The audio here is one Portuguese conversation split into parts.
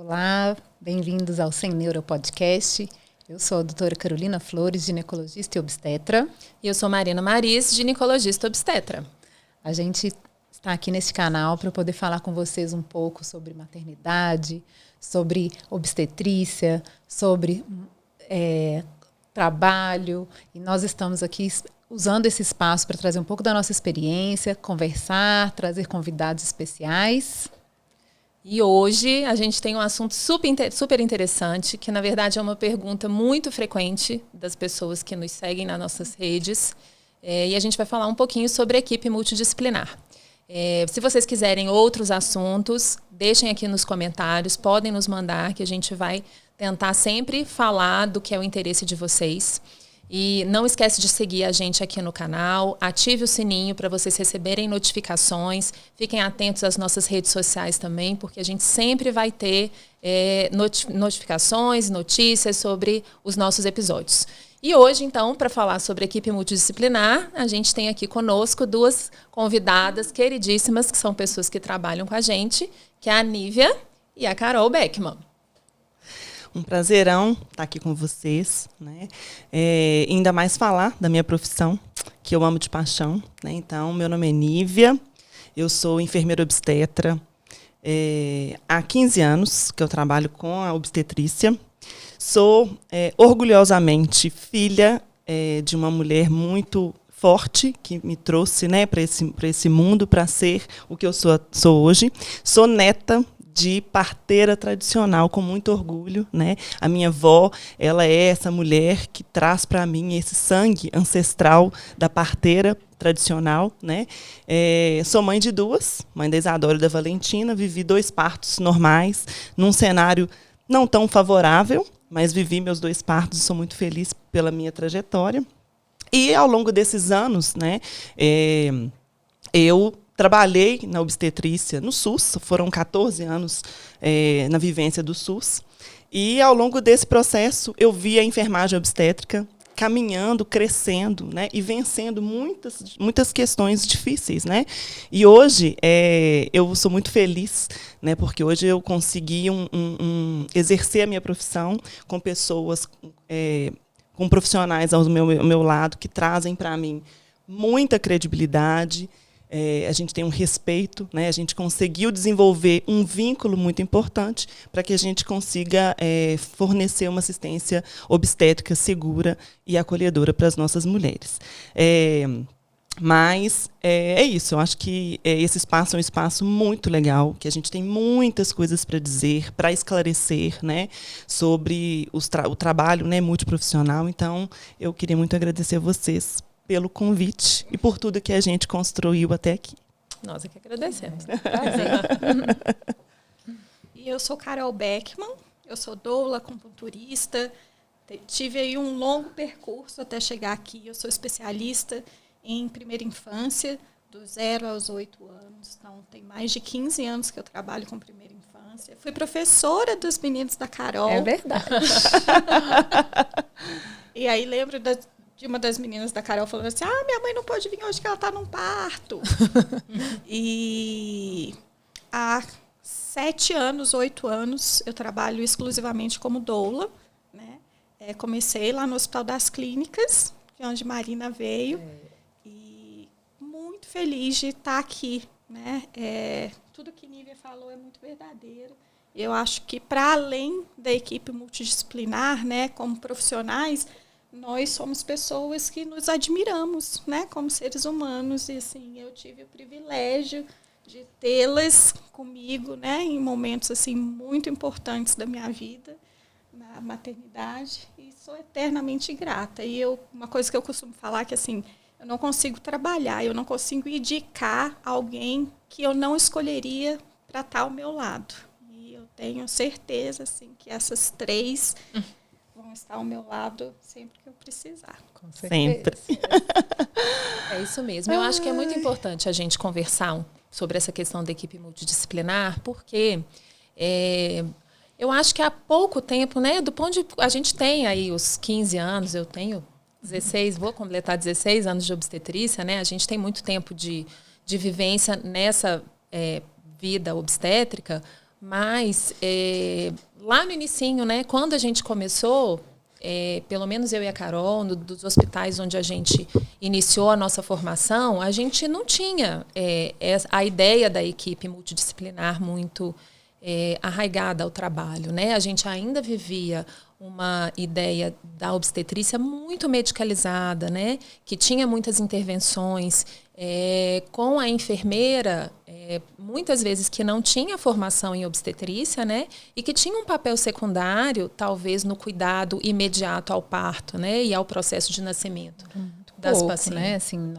Olá, bem-vindos ao Sem Neuro Podcast. Eu sou a doutora Carolina Flores, ginecologista e obstetra. E eu sou Marina Maris, ginecologista obstetra. A gente está aqui nesse canal para poder falar com vocês um pouco sobre maternidade, sobre obstetrícia, sobre trabalho. E nós estamos aqui usando esse espaço para trazer um pouco da nossa experiência, conversar, trazer convidados especiais. E hoje a gente tem um assunto super interessante, que na verdade é uma pergunta muito frequente das pessoas que nos seguem nas nossas redes. E a gente vai falar um pouquinho sobre a equipe multidisciplinar. Se vocês quiserem outros assuntos, deixem aqui nos comentários, podem nos mandar, que a gente vai tentar sempre falar do que é o interesse de vocês. E não esquece de seguir a gente aqui no canal, ative o sininho para vocês receberem notificações, fiquem atentos às nossas redes sociais também, porque a gente sempre vai ter notificações, notícias sobre os nossos episódios. E hoje, então, para falar sobre a equipe multidisciplinar, a gente tem aqui conosco duas convidadas queridíssimas, que são pessoas que trabalham com a gente, que é a Nívia e a Carol Beckman. Um prazerão estar aqui com vocês, né? Ainda mais falar da minha profissão, que eu amo de paixão, né? Então, meu nome é Nívia, eu sou enfermeira obstetra. Há 15 anos que eu trabalho com a obstetrícia. Sou orgulhosamente filha de uma mulher muito forte, que me trouxe, né, para esse mundo, para ser o que eu sou hoje. Sou neta de parteira tradicional, com muito orgulho, né? A minha avó, ela é essa mulher que traz para mim esse sangue ancestral da parteira tradicional, né? Sou mãe de duas, mãe da Isadora e da Valentina, vivi 2 partos normais, num cenário não tão favorável, mas vivi meus 2 partos e sou muito feliz pela minha trajetória. E ao longo desses anos, né, eu trabalhei na obstetrícia no SUS, foram 14 anos na vivência do SUS. E, ao longo desse processo, eu vi a enfermagem obstétrica caminhando, crescendo, né, e vencendo muitas questões difíceis, né? E hoje eu sou muito feliz, né, porque hoje eu consegui exercer a minha profissão com pessoas, com profissionais ao meu lado, que trazem para mim muita credibilidade. A gente tem um respeito, né? A gente conseguiu desenvolver um vínculo muito importante para que a gente consiga fornecer uma assistência obstétrica segura e acolhedora para as nossas mulheres. Mas é isso, eu acho que esse espaço é um espaço muito legal, que a gente tem muitas coisas para dizer, para esclarecer, né, sobre o trabalho, né, multiprofissional. Então, eu queria muito agradecer a vocês pelo convite e por tudo que a gente construiu até aqui. Nós é que agradecemos. E eu sou Carol Beckman, eu sou doula, acupunturista, tive aí um longo percurso até chegar aqui. Eu sou especialista em primeira infância, do 0 aos 8 anos, então tem mais de 15 anos que eu trabalho com primeira infância. Fui professora dos meninos da Carol. É verdade. E aí lembro de uma das meninas da Carol falando assim, minha mãe não pode vir hoje que ela está num parto. E há 7 anos, 8 anos, eu trabalho exclusivamente como doula, né? Comecei lá no Hospital das Clínicas, que é onde Marina veio, e muito feliz de estar aqui, né? Tudo que Nívia falou é muito verdadeiro. Eu acho que, para além da equipe multidisciplinar, né, como profissionais, nós somos pessoas que nos admiramos, né, como seres humanos. E assim, eu tive o privilégio de tê-las comigo, né, em momentos assim muito importantes da minha vida, na maternidade, e sou eternamente grata. E uma coisa que eu costumo falar é que assim, eu não consigo trabalhar, eu não consigo indicar alguém que eu não escolheria para estar ao meu lado. E eu tenho certeza assim que essas 3 vão estar ao meu lado sempre que eu precisar. Com certeza. Sempre. É isso mesmo. Eu acho que é muito importante a gente conversar sobre essa questão da equipe multidisciplinar, porque eu acho que há pouco tempo, né, do ponto de a gente tem aí os 15 anos, eu tenho 16, vou completar 16 anos de obstetrícia, né? A gente tem muito tempo de vivência nessa vida obstétrica, Mas lá no inicinho, né, quando a gente começou, pelo menos eu e a Carol, dos hospitais onde a gente iniciou a nossa formação, a gente não tinha a ideia da equipe multidisciplinar muito arraigada ao trabalho, né? A gente ainda vivia uma ideia da obstetrícia muito medicalizada, né? Que tinha muitas intervenções com a enfermeira, muitas vezes que não tinha formação em obstetrícia, né? E que tinha um papel secundário, talvez, no cuidado imediato ao parto, né? E ao processo de nascimento das pacientes. Né? Assim,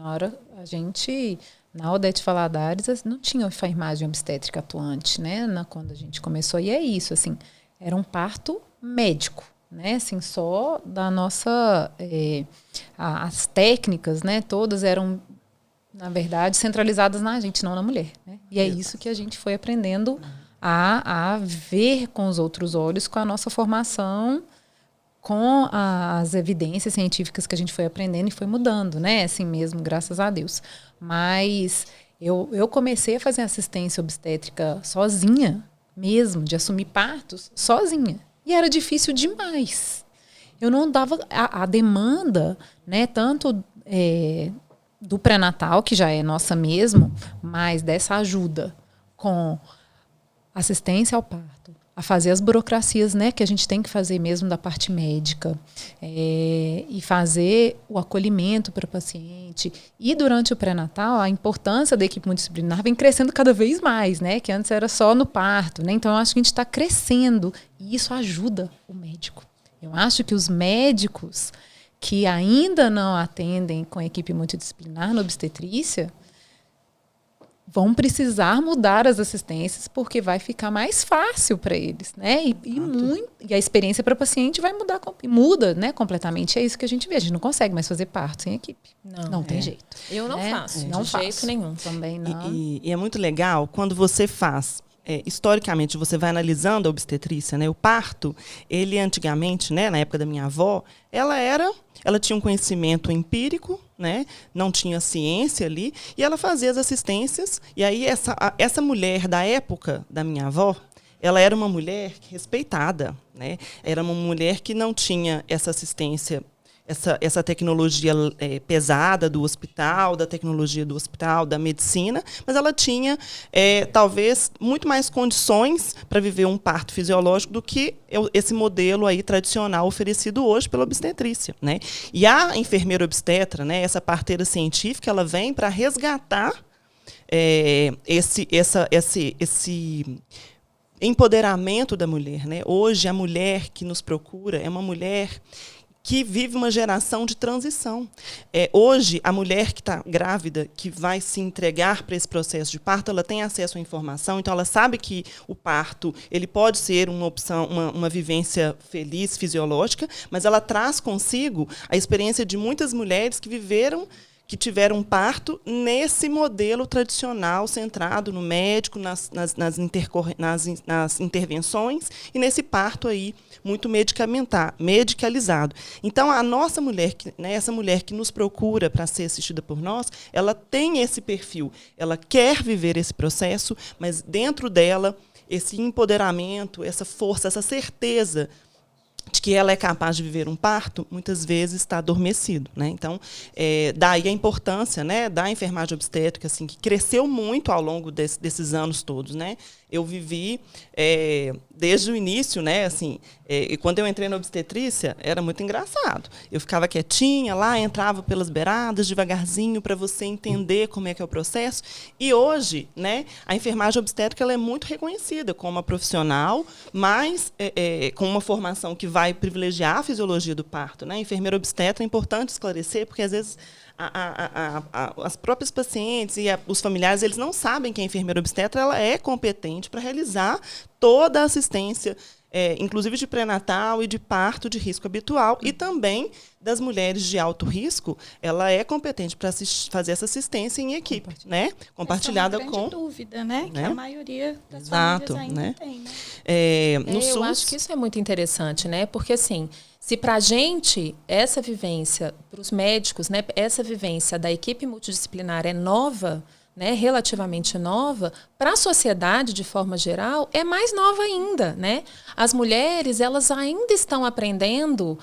na Odete Valadares não tinha enfermagem obstétrica atuante, né? Quando a gente começou. E é isso, assim, era um parto médico, né? Assim, só da nossa... as técnicas, né? Todas eram, na verdade, centralizadas na gente, não na mulher, né? E é isso que a gente foi aprendendo a ver com os outros olhos, com a nossa formação, com as evidências científicas que a gente foi aprendendo e foi mudando, né? Assim mesmo, graças a Deus. Mas eu comecei a fazer assistência obstétrica sozinha mesmo, de assumir partos sozinha. E era difícil demais. Eu não dava a demanda, né? Tanto do pré-natal, que já é nossa mesmo, mas dessa ajuda com assistência ao parto, a fazer as burocracias, né, que a gente tem que fazer mesmo da parte médica, e fazer o acolhimento para o paciente. E durante o pré-natal, a importância da equipe multidisciplinar vem crescendo cada vez mais, né, que antes era só no parto, né? Então, eu acho que a gente está crescendo e isso ajuda o médico. Eu acho que os médicos que ainda não atendem com a equipe multidisciplinar na obstetrícia vão precisar mudar as assistências porque vai ficar mais fácil para eles, né? E a experiência para o paciente vai mudar, muda, né, completamente. É isso que a gente vê. A gente não consegue mais fazer parto sem equipe. Não tem jeito. Eu não faço, não de jeito nenhum. Também não. E é muito legal quando você faz... historicamente, você vai analisando a obstetrícia, né? O parto, ele antigamente, né, na época da minha avó, ela tinha um conhecimento empírico, né? Não tinha ciência ali, e ela fazia as assistências. E aí essa mulher da época da minha avó, ela era uma mulher respeitada, né? Era uma mulher que não tinha essa assistência, essa tecnologia pesada do hospital, da tecnologia do hospital, da medicina, mas ela tinha, talvez, muito mais condições para viver um parto fisiológico do que esse modelo aí tradicional oferecido hoje pela obstetrícia, né? E a enfermeira obstetra, né, essa parteira científica, ela vem para resgatar esse empoderamento da mulher, né? Hoje, a mulher que nos procura é uma mulher que vive uma geração de transição. Hoje, a mulher que está grávida, que vai se entregar para esse processo de parto, ela tem acesso à informação, então ela sabe que o parto ele pode ser uma opção, uma vivência feliz, fisiológica, mas ela traz consigo a experiência de muitas mulheres que tiveram um parto nesse modelo tradicional, centrado no médico, nas intervenções, e nesse parto aí muito medicalizado. Então, a nossa mulher, né, essa mulher que nos procura para ser assistida por nós, ela tem esse perfil, ela quer viver esse processo, mas dentro dela, esse empoderamento, essa força, essa certeza de que ela é capaz de viver um parto, muitas vezes está adormecido, né? Então, daí a importância, né, da enfermagem obstétrica, assim, que cresceu muito ao longo desses anos todos, né? Eu vivi desde o início, né, assim, e quando eu entrei na obstetrícia, era muito engraçado. Eu ficava quietinha lá, entrava pelas beiradas, devagarzinho, para você entender como é que é o processo. E hoje, né, a enfermagem obstétrica ela é muito reconhecida como uma profissional, mas com uma formação que vai privilegiar a fisiologia do parto, né? A enfermeira obstetra é importante esclarecer, porque às vezes as próprias pacientes e os familiares eles não sabem que a enfermeira obstetra ela é competente para realizar toda a assistência, inclusive de pré-natal e de parto de risco habitual, e também das mulheres de alto risco, ela é competente para fazer essa assistência em equipe, né? Compartilhada essa é uma com dúvida, né? Que a maioria das Exato, famílias ainda né? tem, né? No SUS, eu acho que isso é muito interessante, né? Porque assim, se para a gente essa vivência, para os médicos, né, essa vivência da equipe multidisciplinar é nova, né, relativamente nova, para a sociedade, de forma geral, é mais nova ainda, né? As mulheres, elas ainda estão aprendendo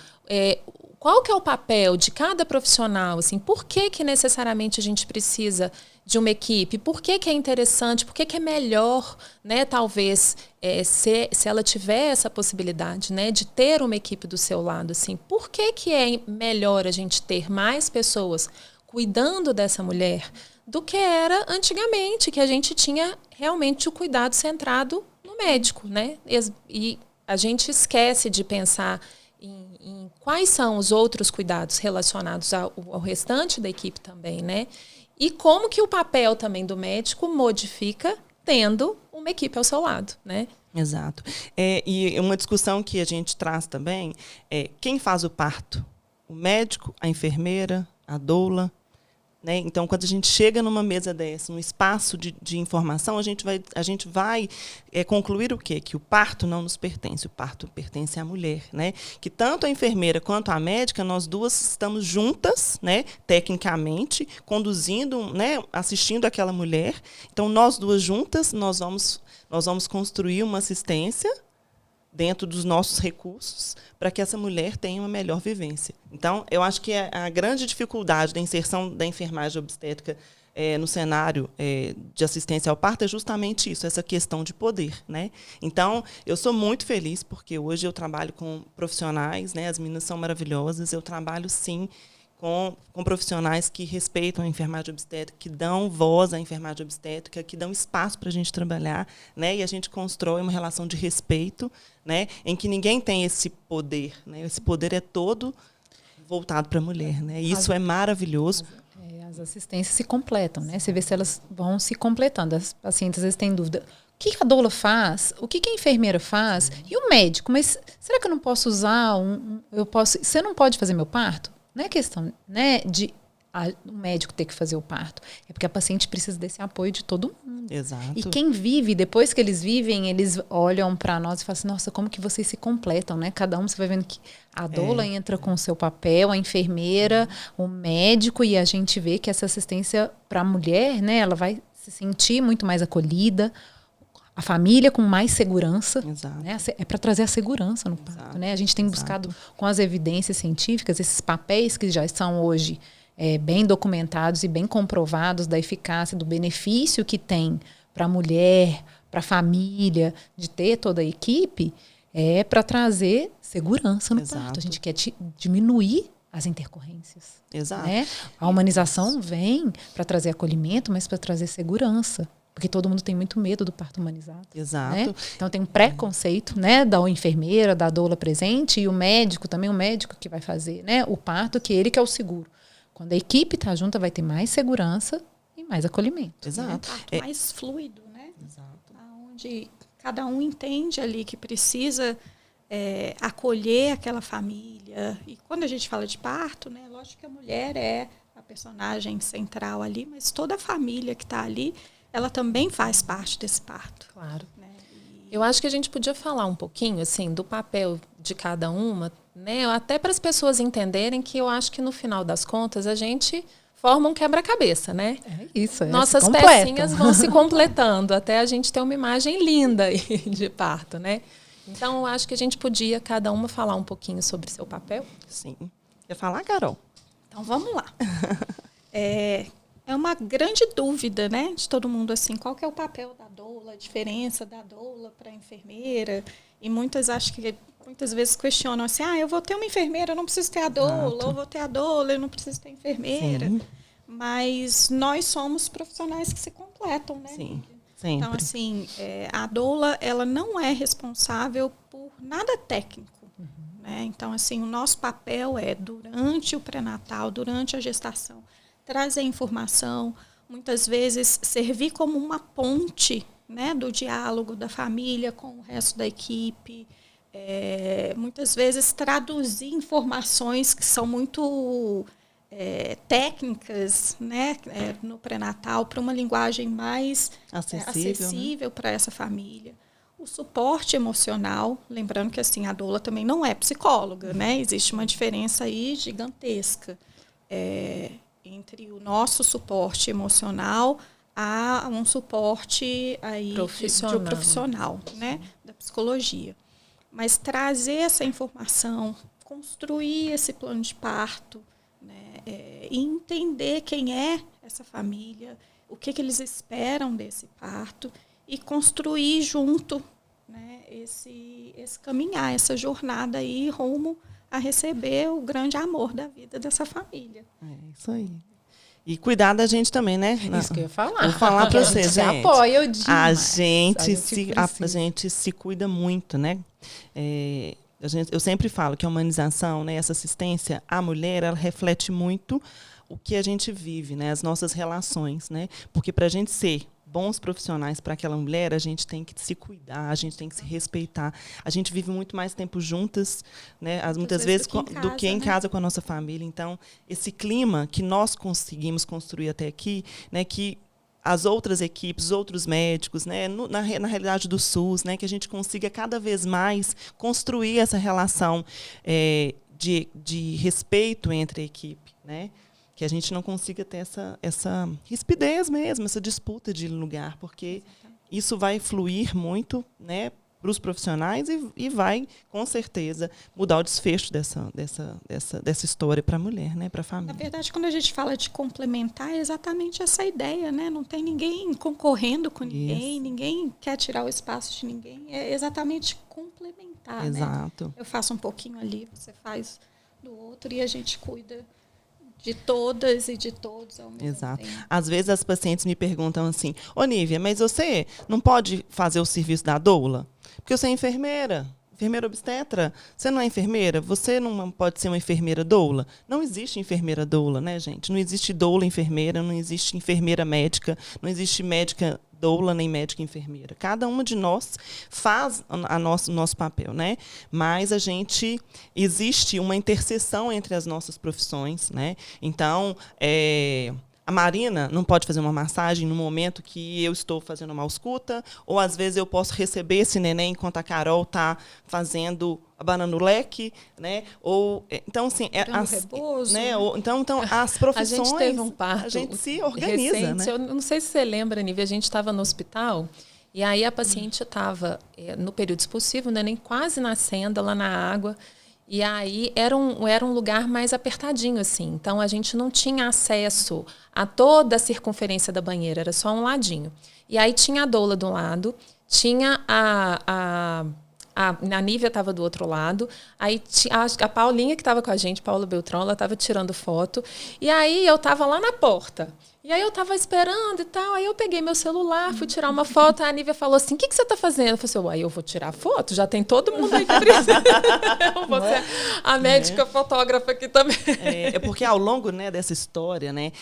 qual que é o papel de cada profissional, assim, por que necessariamente a gente precisa de uma equipe, por que é interessante, por que é melhor, né, talvez, se ela tiver essa possibilidade, né, de ter uma equipe do seu lado, assim, por que é melhor a gente ter mais pessoas cuidando dessa mulher do que era antigamente, que a gente tinha realmente o cuidado centrado no médico, né? E a gente esquece de pensar em quais são os outros cuidados relacionados ao restante da equipe também, né? E como que o papel também do médico modifica tendo uma equipe ao seu lado, né? Exato. E uma discussão que a gente traz também é quem faz o parto? O médico, a enfermeira, a doula? Né? Então, quando a gente chega numa mesa dessa, num espaço de informação, a gente vai concluir o quê? Que o parto não nos pertence, o parto pertence à mulher. Né? Que tanto a enfermeira quanto a médica, nós duas estamos juntas, né, tecnicamente, conduzindo, né, assistindo aquela mulher. Então, nós duas juntas, nós vamos construir uma assistência dentro dos nossos recursos, para que essa mulher tenha uma melhor vivência. Então, eu acho que a grande dificuldade da inserção da enfermagem obstétrica no cenário de assistência ao parto é justamente isso, essa questão de poder. Né? Então, eu sou muito feliz, porque hoje eu trabalho com profissionais, né, as meninas são maravilhosas, eu trabalho, sim, com profissionais que respeitam a enfermagem obstétrica, que dão voz à enfermagem obstétrica, que dão espaço para a gente trabalhar, né? E a gente constrói uma relação de respeito, né? Em que ninguém tem esse poder. Né? Esse poder é todo voltado para a mulher. Né? E isso é maravilhoso. As assistências se completam, né? Você vê se elas vão se completando. As pacientes às vezes têm dúvida. O que a doula faz? O que a enfermeira faz? E o médico? Mas será que eu não posso usar você não pode fazer meu parto? Não é questão, né, de o médico ter que fazer o parto. É porque a paciente precisa desse apoio de todo mundo. Exato. E quem vive, depois que eles vivem, eles olham para nós e falam assim, nossa, como que vocês se completam, né? Cada um, você vai vendo que a doula entra com o seu papel, a enfermeira, o médico, e a gente vê que essa assistência para a mulher, né, ela vai se sentir muito mais acolhida, a família com mais segurança. Né? É para trazer a segurança no parto. Né? A gente tem buscado, com as evidências científicas, esses papéis que já são hoje bem documentados e bem comprovados da eficácia, do benefício que tem para a mulher, para a família, de ter toda a equipe, para trazer segurança no parto. A gente quer diminuir as intercorrências. Exato. Né? A humanização vem para trazer acolhimento, mas para trazer segurança. Porque todo mundo tem muito medo do parto humanizado. Exato. Né? Então tem um preconceito, né, da enfermeira, da doula presente, e o médico também, o médico que vai fazer, né, o parto, que ele que é o seguro. Quando a equipe está junta, vai ter mais segurança e mais acolhimento. Exato. É um parto mais fluido, né? Exato. Onde cada um entende ali que precisa acolher aquela família. E quando a gente fala de parto, né, lógico que a mulher é a personagem central ali, mas toda a família que está ali, ela também faz parte desse parto. Claro. Né? Eu acho que a gente podia falar um pouquinho assim, do papel de cada uma, né? Até para as pessoas entenderem que eu acho que no final das contas a gente forma um quebra-cabeça, né? É isso. Nossas pecinhas vão se completando até a gente ter uma imagem linda aí de parto, né? Então eu acho que a gente podia cada uma falar um pouquinho sobre seu papel. Sim. Quer falar, Carol? Então vamos lá. É uma grande dúvida, né, de todo mundo, assim, qual que é o papel da doula, a diferença da doula para a enfermeira. E muitas vezes questionam assim, eu vou ter uma enfermeira, eu não preciso ter a doula, ou vou ter a doula, eu não preciso ter a enfermeira. Sim. Mas nós somos profissionais que se completam, né? Sim, sempre. Então, assim, a doula, ela não é responsável por nada técnico. Né? Então, assim, o nosso papel é, durante o pré-natal, durante a gestação, trazer informação, muitas vezes servir como uma ponte, né, do diálogo da família com o resto da equipe, muitas vezes traduzir informações que são muito técnicas, né, no pré-natal para uma linguagem mais acessível, né, para essa família. O suporte emocional, lembrando que assim, a doula também não é psicóloga, né, existe uma diferença aí gigantesca. Entre o nosso suporte emocional, a um suporte aí de profissional, né, da psicologia. Mas trazer essa informação, construir esse plano de parto, né, e entender quem é essa família, o que eles esperam desse parto e construir junto, né, esse caminhar, essa jornada aí rumo a receber o grande amor da vida dessa família. É isso aí. E cuidar da gente também, né? Isso que eu ia falar. Vou falar para vocês, gente. Apoia o dia. A gente se cuida muito, né? Eu sempre falo que a humanização, né, essa assistência à mulher, ela reflete muito o que a gente vive, né, as nossas relações, né? Porque para a gente ser bons profissionais para aquela mulher, a gente tem que se cuidar, a gente tem que se respeitar. A gente vive muito mais tempo juntas, né, muitas vezes do que em casa com a nossa família. Então, esse clima que nós conseguimos construir até aqui, né, que as outras equipes, outros médicos, né, na realidade do SUS, né, que a gente consiga cada vez mais construir essa relação de respeito entre a equipe, né? Que a gente não consiga ter essa rispidez mesmo, essa disputa de lugar, porque isso vai fluir muito, né, para os profissionais e vai, com certeza, mudar o desfecho dessa história para a mulher, né, para a família. Na verdade, quando a gente fala de complementar, é exatamente essa ideia, né? Não tem ninguém concorrendo com ninguém, ninguém quer tirar o espaço de ninguém, é exatamente complementar. Exato. Né? Eu faço um pouquinho ali, você faz do outro e a gente cuida de todas e de todos ao mesmo Exato. tempo. Às vezes as pacientes me perguntam assim, ô Nívia, mas você não pode fazer o serviço da doula? Porque você é enfermeira obstetra, você não é enfermeira? Você não pode ser uma enfermeira doula? Não existe enfermeira doula, né, gente? Não existe doula enfermeira, não existe enfermeira médica, não existe médica doula nem médica enfermeira. Cada uma de nós faz o nosso papel, né? Mas existe uma interseção entre as nossas profissões, né? Então, a Marina não pode fazer uma massagem no momento que eu estou fazendo uma ausculta, ou às vezes eu posso receber esse neném enquanto a Carol está fazendo abanando o leque, né? Ou então assim, repouso, né? Então as profissões, a gente teve um parto, a gente se organiza, recente, né? Eu não sei se você lembra, Nívia, a gente estava no hospital e aí a paciente estava no período expulsivo, né, nem quase nascendo lá na água. E aí era um lugar mais apertadinho, assim. Então, a gente não tinha acesso a toda a circunferência da banheira, era só um ladinho. E aí tinha a doula de um lado, tinha a Nívia estava do outro lado, aí a Paulinha que estava com a gente, Paula Beltrão, ela estava tirando foto. E aí eu estava lá na porta. E aí eu estava esperando e tal, aí eu peguei meu celular, fui tirar uma foto, a Nívia falou assim, o que você está fazendo? Eu falei assim, uai, eu vou tirar foto? Já tem todo mundo aí que precisa. Eu vou ser a médica fotógrafa aqui também. É porque ao longo, né, dessa história, né,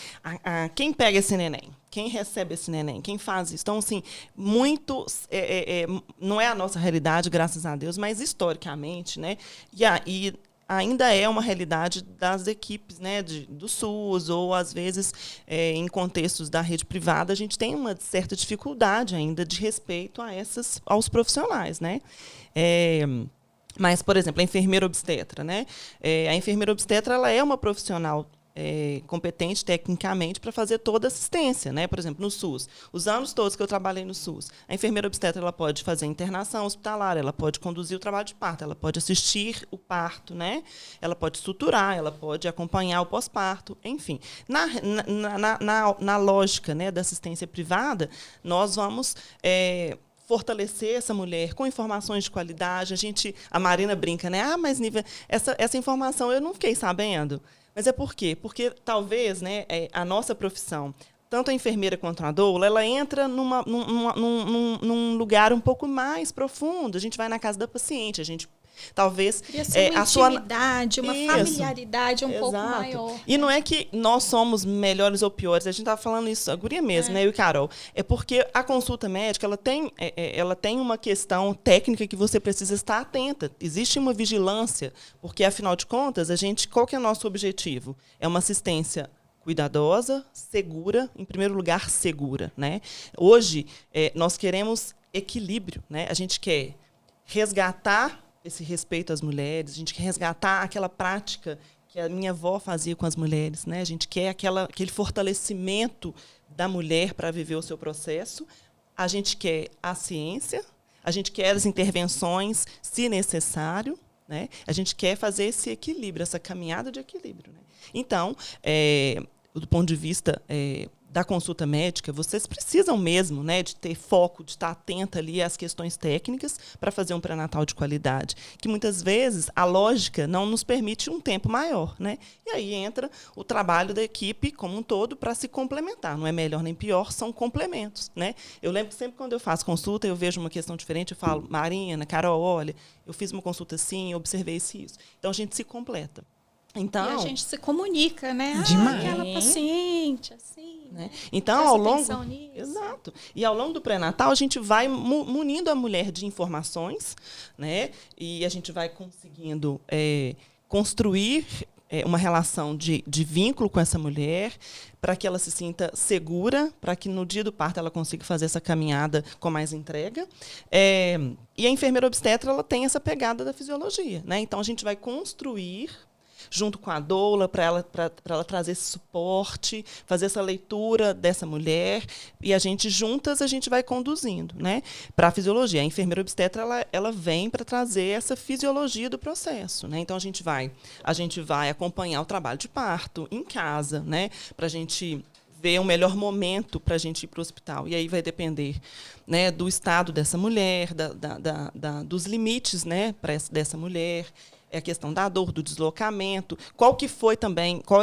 quem pega esse neném? Quem recebe esse neném? Quem faz isso? Então, assim, não é a nossa realidade, graças a Deus, mas historicamente, né, e ainda é uma realidade das equipes, né, do SUS, ou às vezes em contextos da rede privada, a gente tem uma certa dificuldade ainda de respeito aos profissionais, né? Mas, por exemplo, a enfermeira obstetra, né? A enfermeira obstetra, ela é uma profissional competente tecnicamente para fazer toda a assistência, né? Por exemplo, no SUS. Os anos todos que eu trabalhei no SUS, a enfermeira obstetra ela pode fazer internação hospitalar, ela pode conduzir o trabalho de parto, ela pode assistir o parto, né? Ela pode suturar, ela pode acompanhar o pós-parto, enfim. Na lógica, né, da assistência privada, nós vamos fortalecer essa mulher com informações de qualidade. A Marina brinca, né? Ah, mas Nívia, essa informação eu não fiquei sabendo. Mas é por quê? Porque talvez, né, a nossa profissão, tanto a enfermeira quanto a doula, ela entra num lugar um pouco mais profundo. A gente vai na casa da paciente, a gente talvez uma intimidade, uma familiaridade um pouco maior. E não é que nós somos melhores ou piores, a gente estava falando isso, a guria mesmo, né, eu e Carol. É porque a consulta médica ela tem uma questão técnica que você precisa estar atenta. Existe uma vigilância, porque, afinal de contas, qual que é o nosso objetivo? É uma assistência cuidadosa, segura, em primeiro lugar, segura, né? Hoje, nós queremos equilíbrio, né? A gente quer resgatar esse respeito às mulheres, a gente quer resgatar aquela prática que a minha avó fazia com as mulheres, né? A gente quer aquele fortalecimento da mulher para viver o seu processo. A gente quer a ciência, a gente quer as intervenções, se necessário, né? A gente quer fazer esse equilíbrio, essa caminhada de equilíbrio, né? Então, do ponto de vista da consulta médica, vocês precisam mesmo, né, de ter foco, de estar atenta ali às questões técnicas para fazer um pré-natal de qualidade, que muitas vezes a lógica não nos permite um tempo maior, né? E aí entra o trabalho da equipe como um todo para se complementar. Não é melhor nem pior, são complementos, né? Eu lembro que sempre quando eu faço consulta, eu vejo uma questão diferente, eu falo, Marina, Carol, olha, eu fiz uma consulta assim, eu observei isso e isso. Então, a gente se completa. Então, e a gente se comunica, né? Demais. Aquela paciente, assim. Né? Então, ao longo. Exato. E ao longo do pré-natal, a gente vai munindo a mulher de informações, né? E a gente vai conseguindo construir uma relação de vínculo com essa mulher, para que ela se sinta segura, para que no dia do parto ela consiga fazer essa caminhada com mais entrega. E a enfermeira obstetra ela tem essa pegada da fisiologia, né? Então, a gente vai construir junto com a doula, para ela trazer esse suporte, fazer essa leitura dessa mulher, e a gente, juntas, a gente vai conduzindo, né, para a fisiologia. A enfermeira obstetra, ela vem para trazer essa fisiologia do processo, né? Então, a gente vai acompanhar o trabalho de parto em casa, né, para a gente ver o melhor momento para a gente ir para o hospital. E aí vai depender, né, do estado dessa mulher, dos limites, né, dessa mulher, a questão da dor, do deslocamento, qual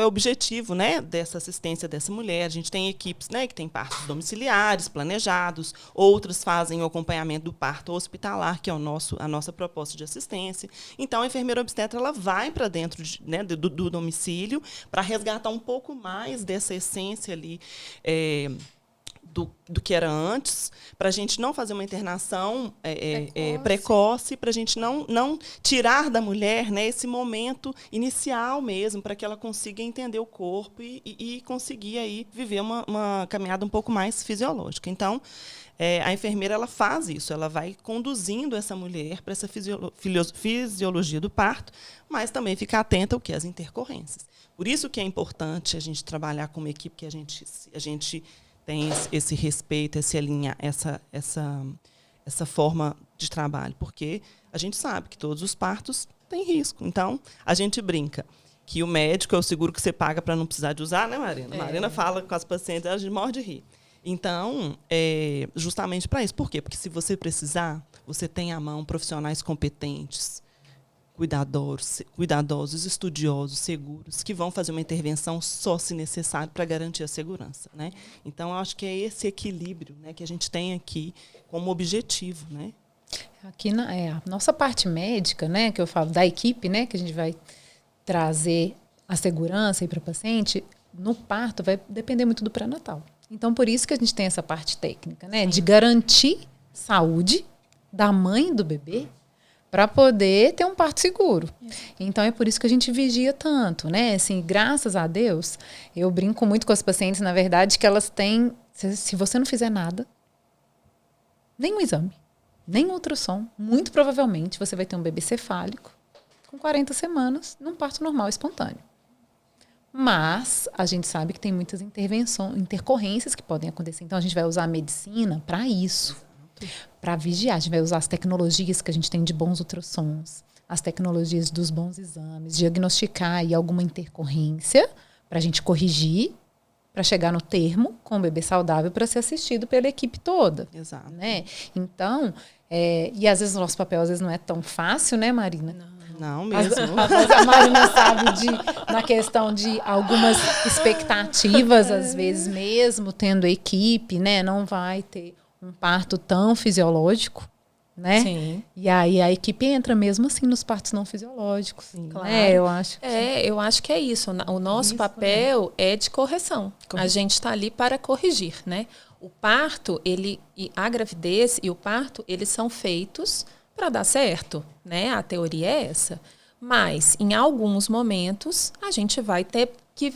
é o objetivo, né, dessa assistência dessa mulher. A gente tem equipes, né, que têm partos domiciliares, planejados, outras fazem o acompanhamento do parto hospitalar, que é a nossa proposta de assistência. Então, a enfermeira obstetra ela vai para dentro do domicílio para resgatar um pouco mais dessa essência ali, do que era antes, para a gente não fazer uma internação precoce, para a gente não tirar da mulher, né, esse momento inicial mesmo, para que ela consiga entender o corpo e conseguir aí viver uma caminhada um pouco mais fisiológica. Então, a enfermeira ela faz isso, ela vai conduzindo essa mulher para essa fisiologia do parto, mas também ficar atenta ao que as intercorrências. Por isso que é importante a gente trabalhar com uma equipe que a gente tem esse respeito, essa forma de trabalho, porque a gente sabe que todos os partos têm risco. Então, a gente brinca que o médico é o seguro que você paga para não precisar de usar, né, Marina? Marina fala com as pacientes, a gente morre de rir. Então, justamente para isso. Por quê? Porque se você você tem à mão profissionais competentes, cuidadosos, estudiosos, seguros, que vão fazer uma intervenção só se necessário para garantir a segurança, né? Então, eu acho que é esse equilíbrio, né, que a gente tem aqui como objetivo, né? Aqui a nossa parte médica, né, que eu falo da equipe, né, que a gente vai trazer a segurança para o paciente, no parto vai depender muito do pré-natal. Então, por isso que a gente tem essa parte técnica, né, de garantir saúde da mãe e do bebê, para poder ter um parto seguro. Então, é por isso que a gente vigia tanto, né? Assim, graças a Deus, eu brinco muito com as pacientes, na verdade, que elas têm... Se você não fizer nada, nem um exame, nem um ultrassom, muito provavelmente você vai ter um bebê cefálico com 40 semanas num parto normal espontâneo. Mas a gente sabe que tem muitas intercorrências que podem acontecer. Então, a gente vai usar a medicina para isso. Para vigiar, a gente vai usar as tecnologias que a gente tem de bons ultrassons, as tecnologias dos bons exames, diagnosticar aí alguma intercorrência para a gente corrigir, para chegar no termo com o bebê saudável para ser assistido pela equipe toda. Exato. Né? Então, e às vezes o nosso papel não é tão fácil, né, Marina? Não mesmo. Mas a Marina sabe na questão de algumas expectativas, às vezes mesmo tendo equipe, né, não vai ter um parto tão fisiológico, né? Sim. E aí a equipe entra mesmo assim nos partos não fisiológicos. Sim, claro. Eu acho. Eu acho que é isso. O nosso papel é de correção. A gente está ali para corrigir, né? O parto, a gravidez e o parto, eles são feitos para dar certo, né? A teoria é essa. Mas, em alguns momentos, a gente vai ter que,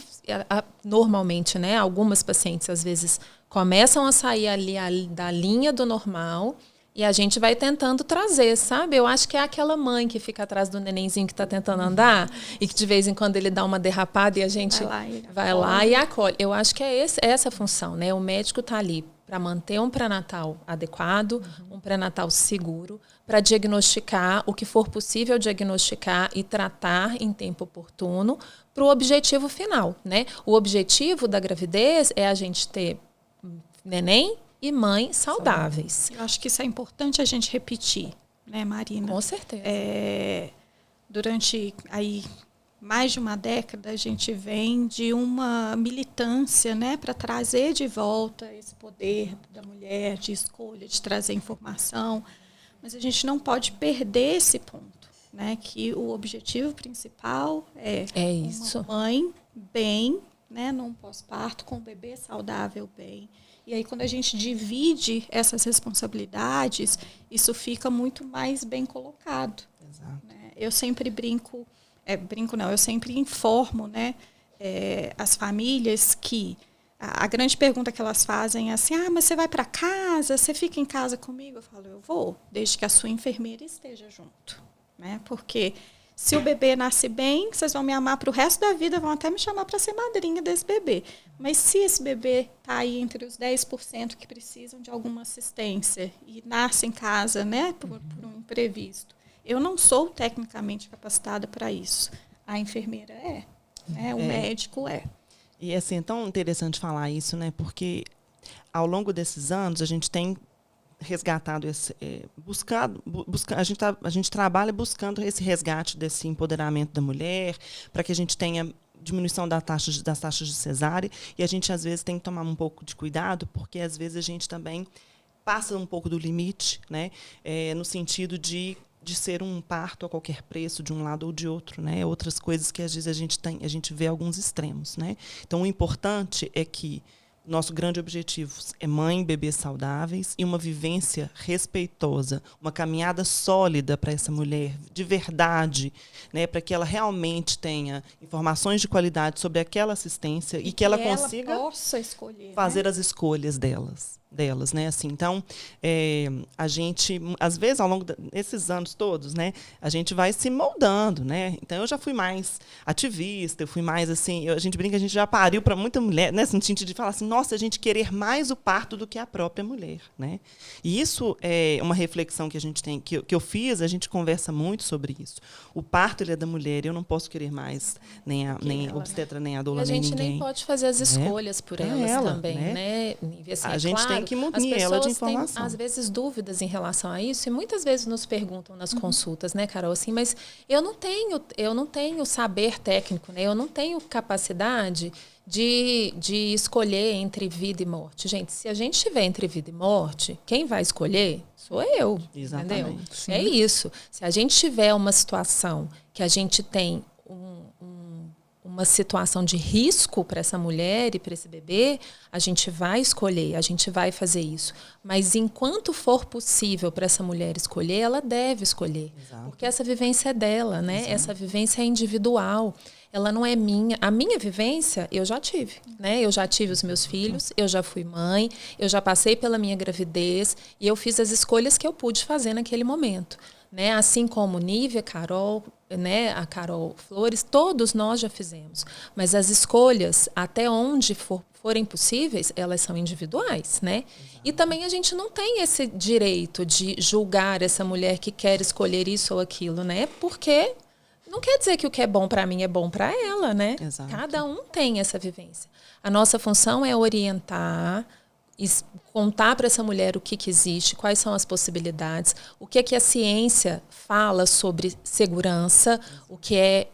normalmente, né? Algumas pacientes, às vezes, começam a sair ali da linha do normal E a gente vai tentando trazer, sabe? Eu acho que é aquela mãe que fica atrás do nenenzinho que está tentando andar e que de vez em quando ele dá uma derrapada e a gente vai lá e acolhe. Eu acho que é essa a função, né? O médico está ali para manter um pré-natal adequado, um pré-natal seguro, para diagnosticar o que for possível diagnosticar e tratar em tempo oportuno para o objetivo final, né? O objetivo da gravidez é a gente ter neném e mãe saudáveis. Eu acho que isso é importante a gente repetir, né, Marina? Com certeza. Durante aí mais de uma década, a gente vem de uma militância, né, para trazer de volta esse poder da mulher de escolha, de trazer informação, mas a gente não pode perder esse ponto, né, que o objetivo principal é isso. Uma mãe bem, né, num pós-parto, com um bebê saudável bem. E aí, quando a gente divide essas responsabilidades, isso fica muito mais bem colocado. Exato. Né? Eu sempre eu sempre informo, né, as famílias que a grande pergunta que elas fazem é assim, mas você vai para casa, você fica em casa comigo? Eu falo, eu vou, desde que a sua enfermeira esteja junto. Né? Porque se o bebê nasce bem, vocês vão me amar para o resto da vida, vão até me chamar para ser madrinha desse bebê. Mas se esse bebê está aí entre os 10% que precisam de alguma assistência e nasce em casa, né, por um imprevisto, eu não sou tecnicamente capacitada para isso. A enfermeira né, o médico é. E assim, é tão interessante falar isso, né, porque ao longo desses anos a gente tem resgatado a gente trabalha buscando esse resgate desse empoderamento da mulher, para que a gente tenha diminuição das taxas de cesárea, e a gente às vezes tem que tomar um pouco de cuidado, porque às vezes a gente também passa um pouco do limite, né, no sentido de ser um parto a qualquer preço, de um lado ou de outro, né? Outras coisas que às vezes a gente vê alguns extremos, né? Então o importante é que nosso grande objetivo é mãe e bebês saudáveis e uma vivência respeitosa, uma caminhada sólida para essa mulher, de verdade, né, para que ela realmente tenha informações de qualidade sobre aquela assistência e que ela consiga possa escolher, fazer, né, as escolhas delas, né? Assim, então, a gente, às vezes, ao longo desses anos todos, né, a gente vai se moldando, né? Então, eu já fui mais ativista, eu fui mais assim, a gente brinca, a gente já pariu para muita mulher, né, no sentido de falar assim, nossa, a gente querer mais o parto do que a própria mulher, né? E isso é uma reflexão que a gente tem, que eu fiz, a gente conversa muito sobre isso. O parto, ele é da mulher, eu não posso querer mais nem a obstetra, nem a doula, nem ninguém. E a gente nem pode fazer as escolhas por elas também, né? Assim, a gente tem que munir ela de informação. As pessoas têm, às vezes, dúvidas em relação a isso, e muitas vezes nos perguntam nas consultas, né, Carol, assim, mas eu não tenho saber técnico, né? Eu não tenho capacidade de escolher entre vida e morte. Gente, se a gente estiver entre vida e morte, quem vai escolher sou eu. Exatamente. Entendeu? É isso. Se a gente tiver uma situação que a gente tem uma situação de risco para essa mulher e para esse bebê, a gente vai escolher, a gente vai fazer isso. Mas enquanto for possível para essa mulher escolher, ela deve escolher. Exato. Porque essa vivência é dela, né? Exato. Essa vivência é individual. Ela não é minha. A minha vivência, eu já tive, né? Eu já tive os meus filhos, eu já fui mãe, eu já passei pela minha gravidez e eu fiz as escolhas que eu pude fazer naquele momento. Né? Assim como Nívia, Carol, né? A Carol Flores, todos nós já fizemos. Mas as escolhas, até onde forem possíveis, elas são individuais, né? E também a gente não tem esse direito de julgar essa mulher que quer escolher isso ou aquilo, né? Porque não quer dizer que o que é bom para mim é bom para ela, né? Exato. Cada um tem essa vivência. A nossa função é orientar, contar para essa mulher o que existe, quais são as possibilidades, o que é que a ciência fala sobre segurança, o que é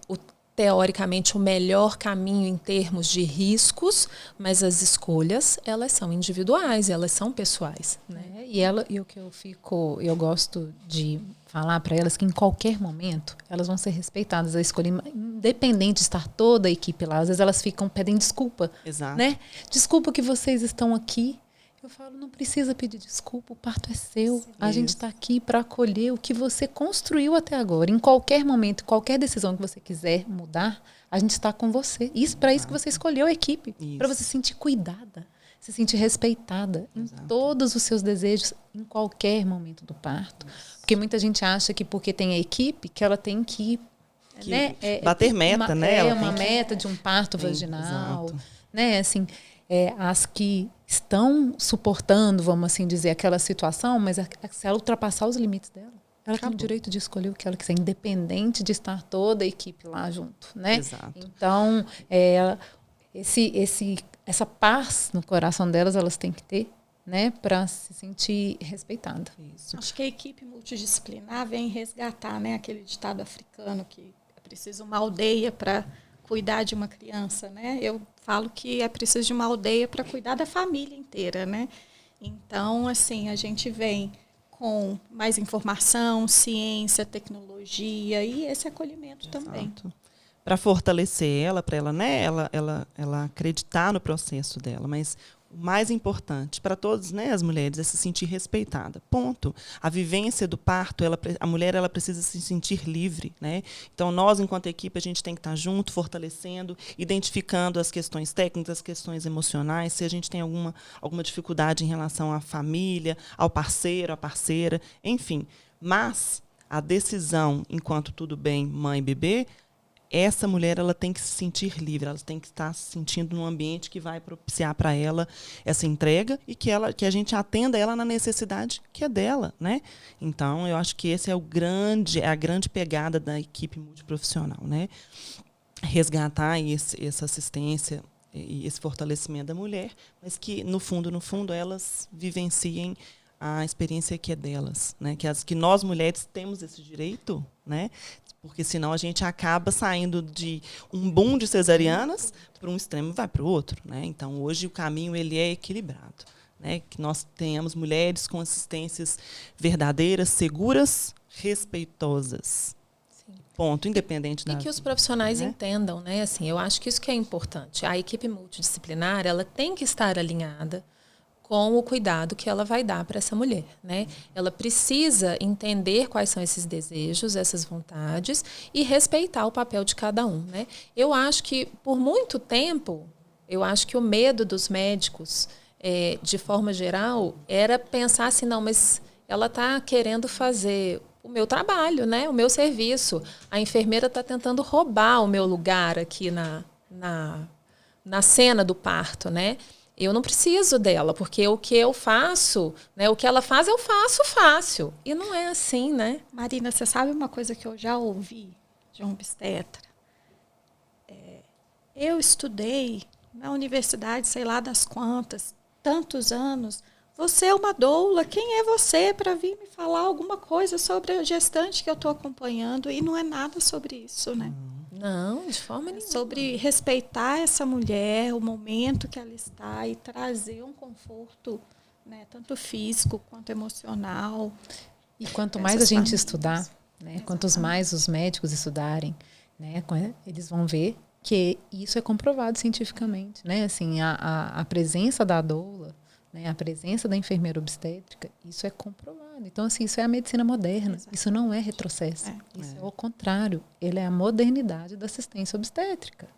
teoricamente o melhor caminho em termos de riscos, mas as escolhas, elas são individuais, elas são pessoais, né? E o que eu gosto de falar para elas que em qualquer momento elas vão ser respeitadas a escolha, independente de estar toda a equipe lá. Às vezes elas pedem desculpa. Exato. Né? Desculpa que vocês estão aqui. Eu falo, não precisa pedir desculpa, o parto é seu. Sim, a gente está aqui para acolher o que você construiu até agora. Em qualquer momento, qualquer decisão que você quiser mudar, a gente está com você. Para isso que você escolheu a equipe, para você se sentir cuidada. se sentir respeitada em todos os seus desejos, em qualquer momento do parto. Porque muita gente acha que porque tem a equipe, que ela tem que né, bater meta, né? É uma meta de um parto vaginal. Né, assim, as que estão suportando, vamos assim dizer, aquela situação, mas se ela ultrapassar os limites dela, ela tem o direito de escolher o que ela quiser, independente de estar toda a equipe lá junto, né? Exato. Então, essa paz no coração delas, elas têm que ter, né, para se sentir respeitada. Isso. Acho que a equipe multidisciplinar vem resgatar, né, aquele ditado africano que é preciso uma aldeia para cuidar de uma criança, né? Eu falo que é preciso de uma aldeia para cuidar da família inteira, né? Então, assim, a gente vem com mais informação, ciência, tecnologia e esse acolhimento também. Para fortalecer ela, para ela, né, ela acreditar no processo dela, mas o mais importante para todas, né, as mulheres, é se sentir respeitada. Ponto. A vivência do parto, a mulher ela precisa se sentir livre, né? Então nós, enquanto equipe, a gente tem que estar junto, fortalecendo, identificando as questões técnicas, as questões emocionais, se a gente tem alguma dificuldade em relação à família, ao parceiro, à parceira, enfim. Mas a decisão, enquanto tudo bem, mãe e bebê, essa mulher ela tem que se sentir livre, ela tem que estar se sentindo num ambiente que vai propiciar para ela essa entrega e que a gente atenda ela na necessidade que é dela, né? Então, eu acho que esse é a grande pegada da equipe multiprofissional, né? Resgatar essa assistência e esse fortalecimento da mulher, mas que, no fundo, elas vivenciem a experiência que é delas, né? Que nós, mulheres, temos esse direito, né? Porque senão a gente acaba saindo de um boom de cesarianas para um extremo e vai para o outro, né? Então, hoje o caminho ele é equilibrado, né? Que nós tenhamos mulheres com assistências verdadeiras, seguras, respeitosas. Sim. Ponto, independente da... E que os profissionais entendam, né? Assim, eu acho que isso que é importante. A equipe multidisciplinar, ela tem que estar alinhada com o cuidado que ela vai dar para essa mulher, né? Ela precisa entender quais são esses desejos, essas vontades e respeitar o papel de cada um, né? Eu acho que, por muito tempo, o medo dos médicos, de forma geral, era pensar assim, não, mas ela está querendo fazer o meu trabalho, né? O meu serviço. A enfermeira está tentando roubar o meu lugar aqui na cena do parto, né? Eu não preciso dela, porque o que eu faço, né, o que ela faz, eu faço fácil. E não é assim, né? Marina, você sabe uma coisa que eu já ouvi de um obstetra? Eu estudei na universidade, sei lá das quantas, tantos anos. Você é uma doula, quem é você para vir me falar alguma coisa sobre a gestante que eu estou acompanhando? E não é nada sobre isso, né? Não, de forma nenhuma. Sobre respeitar essa mulher, o momento que ela está e trazer um conforto, né, tanto físico quanto emocional. E quanto mais a gente estudar, né, quantos mais os médicos estudarem, né, eles vão ver que isso é comprovado cientificamente, né? Assim, a presença da doula, né, a presença da enfermeira obstétrica, isso é comprovado. Então, assim, isso é a medicina moderna. Exato. Isso não é retrocesso. Isso é o contrário. Ele é a modernidade da assistência obstétrica.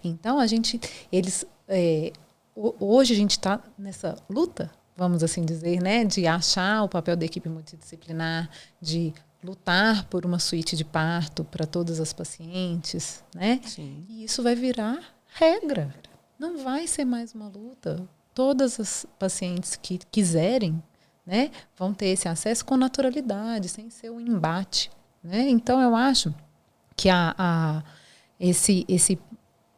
Então, hoje a gente está nessa luta, vamos assim dizer, né, de achar o papel da equipe multidisciplinar, de lutar por uma suíte de parto para todas as pacientes, né? Sim. E isso vai virar regra. Não vai ser mais uma luta. Todas as pacientes que quiserem, né, vão ter esse acesso com naturalidade, sem ser um embate, né? Então, eu acho que esse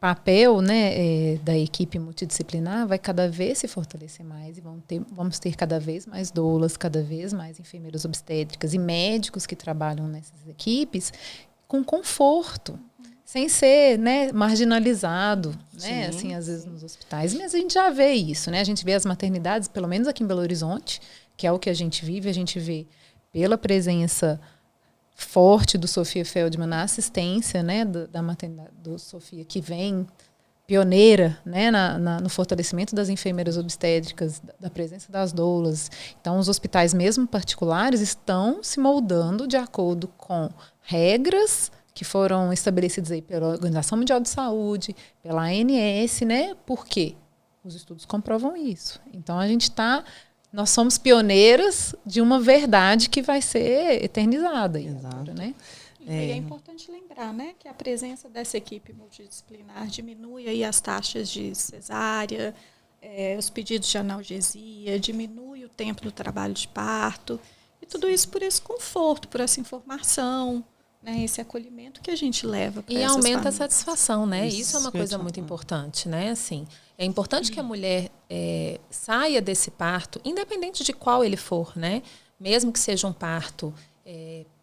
papel, né, da equipe multidisciplinar vai cada vez se fortalecer mais e vamos ter cada vez mais doulas, cada vez mais enfermeiras obstétricas e médicos que trabalham nessas equipes com conforto, sem ser, né, marginalizado, né, assim, às vezes nos hospitais. Mas a gente já vê isso, né? A gente vê as maternidades, pelo menos aqui em Belo Horizonte, que é o que a gente vê pela presença forte do Sofia Feldman na assistência, né, da maternidade do Sofia, que vem pioneira, né, no fortalecimento das enfermeiras obstétricas, da presença das doulas. Então, os hospitais, mesmo particulares, estão se moldando de acordo com regras que foram estabelecidas aí pela Organização Mundial de Saúde, pela ANS, né? Por quê? Os estudos comprovam isso. Então, nós somos pioneiras de uma verdade que vai ser eternizada. Agora, né? E é importante lembrar, né, que a presença dessa equipe multidisciplinar diminui aí as taxas de cesárea, os pedidos de analgesia, diminui o tempo do trabalho de parto, e tudo isso por esse conforto, por essa informação, né, esse acolhimento que a gente leva para essas aumenta famílias. A satisfação, né? Isso é uma coisa muito importante, né? Assim, é importante que a mulher saia desse parto, independente de qual ele for, né? Mesmo que seja um parto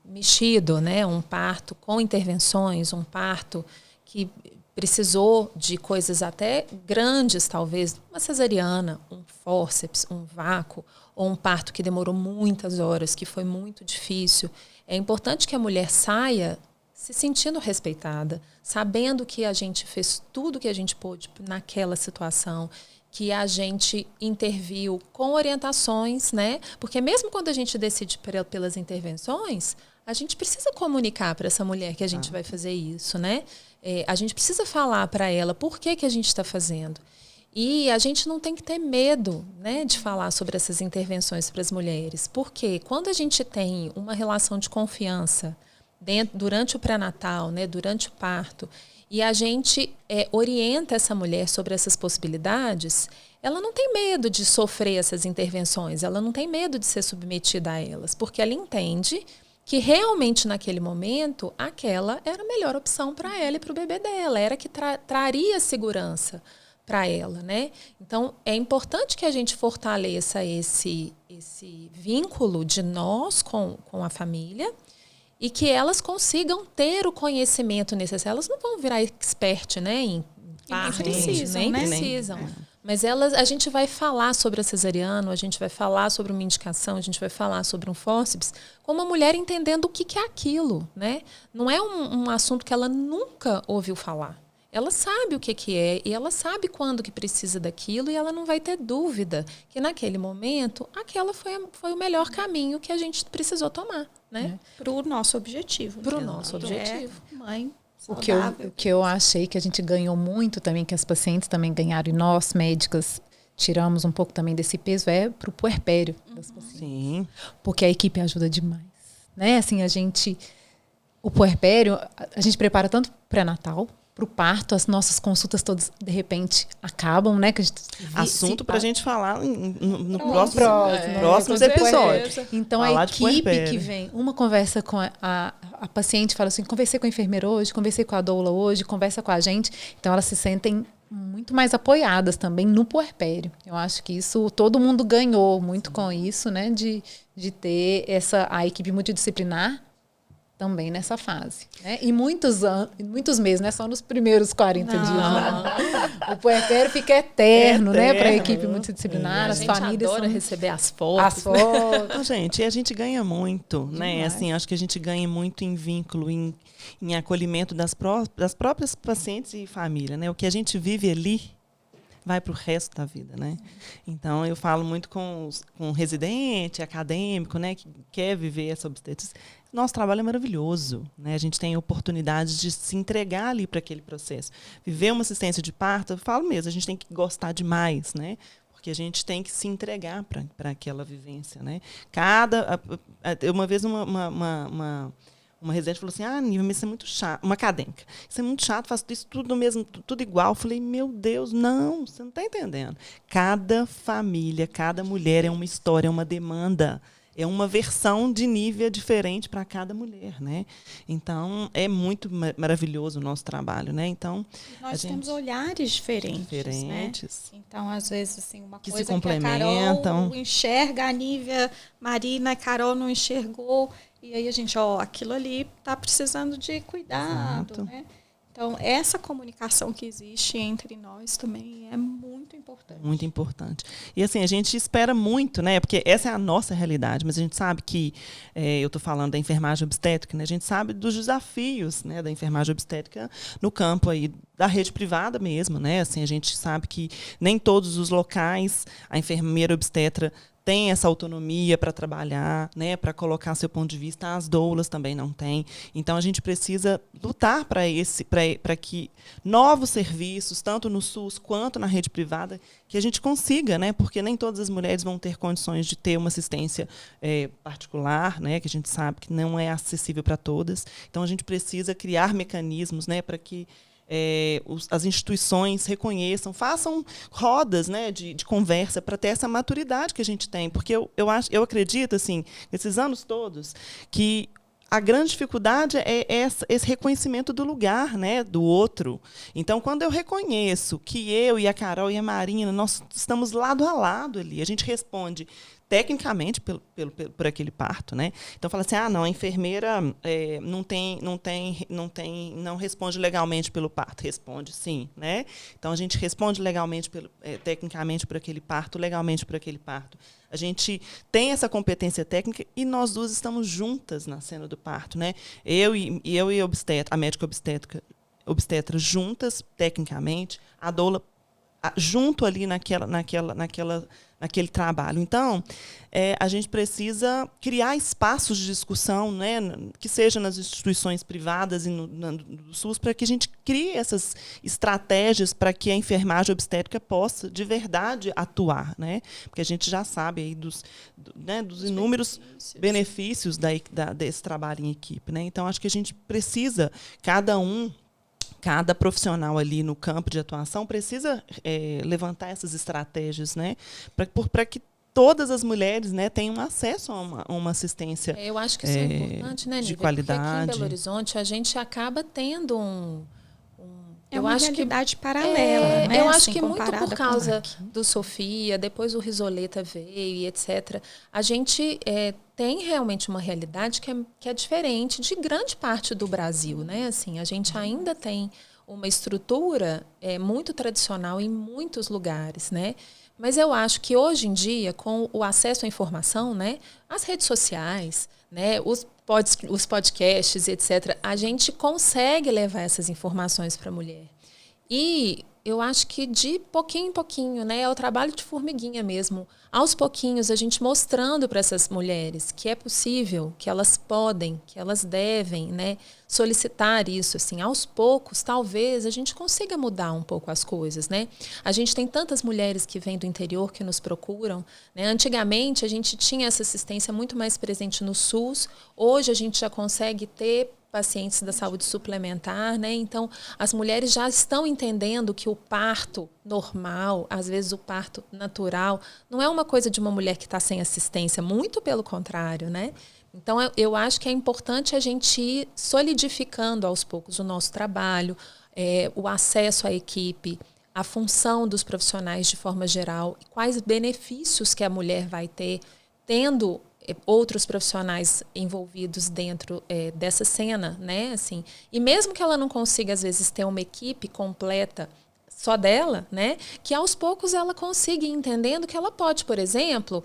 mexido, né? Um parto com intervenções, um parto que precisou de coisas até grandes, talvez, uma cesariana, um fórceps, um vácuo, ou um parto que demorou muitas horas, que foi muito difícil. É importante que a mulher saia se sentindo respeitada, sabendo que a gente fez tudo o que a gente pôde naquela situação, que a gente interviu com orientações, né? Porque mesmo quando a gente decide pelas intervenções, a gente precisa comunicar para essa mulher que a gente vai fazer isso, né? A gente precisa falar para ela por que a gente está fazendo. E a gente não tem que ter medo, né, de falar sobre essas intervenções para as mulheres. Porque quando a gente tem uma relação de confiança durante o pré-natal, né, durante o parto, e a gente orienta essa mulher sobre essas possibilidades, ela não tem medo de sofrer essas intervenções, ela não tem medo de ser submetida a elas, porque ela entende que realmente naquele momento aquela era a melhor opção para ela e para o bebê dela, era que traria segurança para ela, né? Então é importante que a gente fortaleça esse vínculo de nós com a família e que elas consigam ter o conhecimento necessário. Elas não vão virar expert, né, em parto, nem precisam. Mas a gente vai falar sobre a cesariana, a gente vai falar sobre uma indicação, a gente vai falar sobre um fórceps, com uma mulher entendendo o que é aquilo, né? Não é um assunto que ela nunca ouviu falar. Ela sabe o que é e ela sabe quando que precisa daquilo e ela não vai ter dúvida que naquele momento aquela foi o melhor caminho que a gente precisou tomar, né? Para o nosso objetivo. Para o nosso objetivo. Mãe. O que eu achei que a gente ganhou muito também, que as pacientes também ganharam, e nós, médicas, tiramos um pouco também desse peso, para o puerpério das pacientes. Sim. Porque a equipe ajuda demais. Né? Assim, o puerpério, a gente prepara tanto pré-natal, para o parto, as nossas consultas todas, de repente, acabam, né? Que a gente assunto para a gente falar no próximo episódio. Então, a equipe que vem, uma conversa com a paciente, fala assim, conversei com a enfermeira hoje, conversei com a doula hoje, conversa com a gente. Então, elas se sentem muito mais apoiadas também no puerpério. Eu acho que isso, todo mundo ganhou muito com isso, né? De ter a equipe multidisciplinar também nessa fase. Né? E muitos meses, não é só nos primeiros 40 dias. Né? O puerpério fica eterno, né? Para a equipe multidisciplinar, as famílias. Adora receber as fotos. Então, gente, e a gente ganha muito, né? Assim, acho que a gente ganha muito em vínculo, em acolhimento das próprias pacientes e família, né? O que a gente vive ali vai para o resto da vida, né? Então, eu falo muito com residente, acadêmico, né? Que quer viver essa obstetrícia. Nosso trabalho é maravilhoso, né? A gente tem oportunidade de se entregar ali para aquele processo. Viver uma assistência de parto, eu falo mesmo, a gente tem que gostar demais, né? Porque a gente tem que se entregar para aquela vivência, né? Uma vez uma residente falou assim, Nívia, mas isso é muito chato. Uma acadêmica. Isso é muito chato, faço isso tudo mesmo, tudo igual. Eu falei, meu Deus, não, você não está entendendo. Cada família, cada mulher é uma história, é uma demanda. É uma versão de nível diferente para cada mulher, né? Então, é muito maravilhoso o nosso trabalho, né? Então, nós temos olhares diferentes. Né? Então, às vezes, assim, uma que coisa se complementam. Que a Carol enxerga, a Nívia, Marina, a Carol não enxergou. E aí a gente, aquilo ali está precisando de cuidado, né? Então, essa comunicação que existe entre nós também é muito importante. Muito importante. E assim, a gente espera muito, né? Porque essa é a nossa realidade, mas a gente sabe que, eu estou falando da enfermagem obstétrica, né? A gente sabe dos desafios, né, da enfermagem obstétrica no campo aí da rede privada mesmo, né? Assim, a gente sabe que nem todos os locais a enfermeira obstetra têm essa autonomia para trabalhar, né, para colocar seu ponto de vista. As doulas também não têm. Então, a gente precisa lutar para que novos serviços, tanto no SUS quanto na rede privada, que a gente consiga, né, porque nem todas as mulheres vão ter condições de ter uma assistência particular, né, que a gente sabe que não é acessível para todas. Então, a gente precisa criar mecanismos, né, para que as instituições reconheçam, façam rodas, né, de conversa para ter essa maturidade que a gente tem. Porque eu acredito, assim, nesses anos todos, que a grande dificuldade é esse reconhecimento do lugar, né, do outro. Então, quando eu reconheço que eu e a Carol e a Marina, nós estamos lado a lado ali, a gente responde tecnicamente por aquele parto, né? Então fala assim, não, a enfermeira não responde legalmente pelo parto, responde sim, né? Então a gente responde legalmente tecnicamente por aquele parto, legalmente por aquele parto. A gente tem essa competência técnica e nós duas estamos juntas na cena do parto, né? Eu e a médica obstetra juntas tecnicamente, a doula junto ali naquele trabalho. Então, a gente precisa criar espaços de discussão, né, que seja nas instituições privadas e no SUS, para que a gente crie essas estratégias para que a enfermagem obstétrica possa, de verdade, atuar, né? Porque a gente já sabe aí dos inúmeros benefícios desse trabalho em equipe, né? Então, acho que a gente precisa, cada profissional ali no campo de atuação precisa levantar essas estratégias, né, para que todas as mulheres, né, tenham acesso a uma assistência eu acho que isso é importante, né, de Nívia? qualidade. Porque aqui em Belo Horizonte a gente acaba tendo uma realidade paralela, né? Eu acho assim, que muito por causa do Sofia, depois o Risoleta veio e etc. A gente tem realmente uma realidade que é diferente de grande parte do Brasil, né? Assim, a gente ainda tem uma estrutura muito tradicional em muitos lugares, né? Mas eu acho que hoje em dia, com o acesso à informação, né, as redes sociais, né, os podcasts, etc., a gente consegue levar essas informações para a mulher. E eu acho que de pouquinho em pouquinho, né, é o trabalho de formiguinha mesmo. Aos pouquinhos, a gente mostrando para essas mulheres que é possível, que elas podem, que elas devem, né, solicitar isso. Assim, aos poucos, talvez, a gente consiga mudar um pouco as coisas, né? A gente tem tantas mulheres que vêm do interior que nos procuram, né? Antigamente, a gente tinha essa assistência muito mais presente no SUS. Hoje, a gente já consegue ter pacientes da saúde suplementar, né? Então, as mulheres já estão entendendo que o parto normal, às vezes o parto natural, não é uma coisa de uma mulher que está sem assistência, muito pelo contrário, né? Então, eu acho que é importante a gente ir solidificando aos poucos o nosso trabalho, o acesso à equipe, a função dos profissionais de forma geral, quais benefícios que a mulher vai ter tendo outros profissionais envolvidos dentro dessa cena, né? Assim, e mesmo que ela não consiga, às vezes, ter uma equipe completa só dela, né? Que aos poucos ela consiga ir entendendo que ela pode, por exemplo,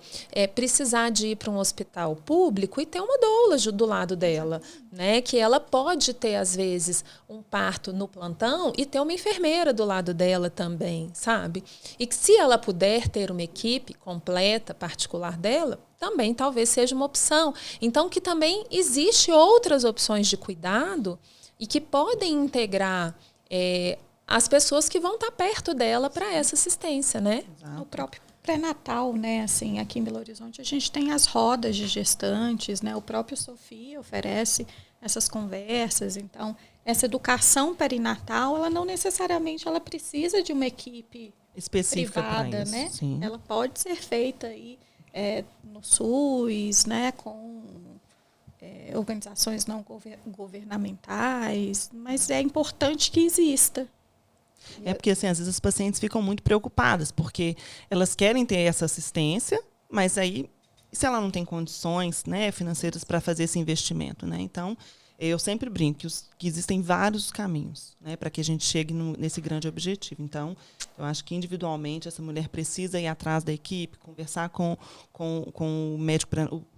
precisar de ir para um hospital público e ter uma doula do lado dela, né? Que ela pode ter, às vezes, um parto no plantão e ter uma enfermeira do lado dela também, sabe? E que se ela puder ter uma equipe completa, particular dela, também talvez seja uma opção. Então, que também existe outras opções de cuidado e que podem integrar as pessoas que vão estar perto dela para essa assistência, né? Exato. O próprio pré-natal, né? Assim, aqui em Belo Horizonte a gente tem as rodas de gestantes, né? O próprio Sofia oferece essas conversas. Então, essa educação perinatal, ela não necessariamente ela precisa de uma equipe específica privada, isso, né? Sim. Ela pode ser feita aí no SUS, né? Com organizações não governamentais, mas é importante que exista. Porque, assim, às vezes as pacientes ficam muito preocupadas, porque elas querem ter essa assistência, mas aí, se ela não tem condições, né, financeiras para fazer esse investimento, né? Então, eu sempre brinco que existem vários caminhos, né, para que a gente chegue nesse grande objetivo. Então, eu acho que individualmente essa mulher precisa ir atrás da equipe, conversar com o médico,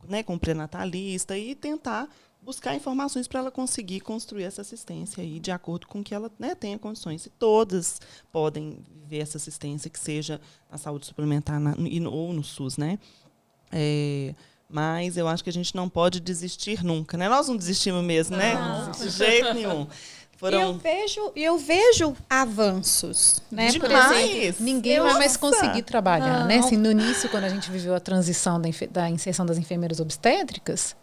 né, com o pré-natalista e tentar buscar informações para ela conseguir construir essa assistência aí, de acordo com que ela, né, tenha condições. E todas podem viver essa assistência, que seja na saúde suplementar ou no SUS, né? Mas eu acho que a gente não pode desistir nunca, né? Nós não desistimos mesmo, né? De jeito nenhum. Eu vejo avanços, né? Demais. Por exemplo, Ninguém vai mais conseguir trabalhar, né? Assim, no início, quando a gente viveu a transição da inserção das enfermeiras obstétricas,